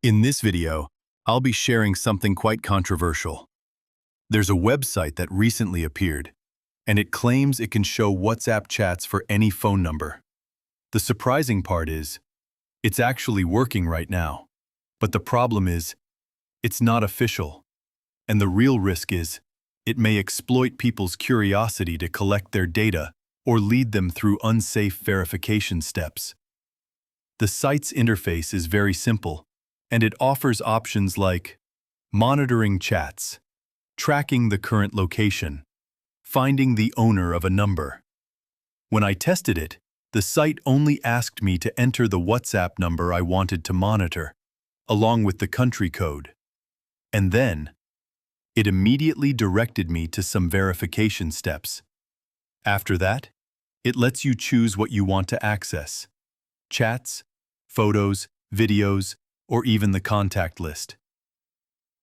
In this video, I'll be sharing something quite controversial. There's a website that recently appeared, and it claims it can show WhatsApp chats for any phone number. The surprising part is, it's actually working right now. But the problem is, it's not official. And the real risk is, it may exploit people's curiosity to collect their data or lead them through unsafe verification steps. The site's interface is very simple, and it offers options like monitoring chats, tracking the current location, finding the owner of a number. When I tested it, the site only asked me to enter the WhatsApp number I wanted to monitor, along with the country code. And then, it immediately directed me to some verification steps. After that, it lets you choose what you want to access: chats, photos, videos, or even the contact list.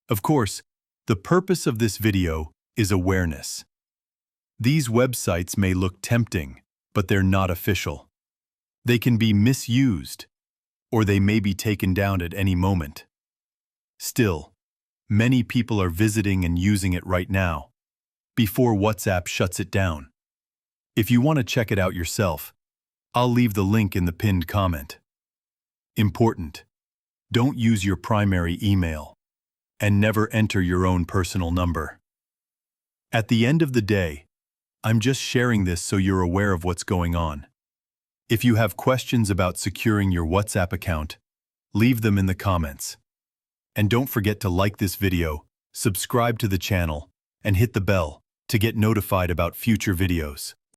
Of course, the purpose of this video is awareness. These websites may look tempting, but they're not official. They can be misused, or they may be taken down at any moment. Still, many people are visiting and using it right now, before WhatsApp shuts it down. If you want to check it out yourself, I'll leave the link in the pinned comment. Important: don't use your primary email, and never enter your own personal number. At the end of the day, I'm just sharing this so you're aware of what's going on. If you have questions about securing your WhatsApp account, leave them in the comments. And don't forget to like this video, subscribe to the channel, and hit the bell to get notified about future videos.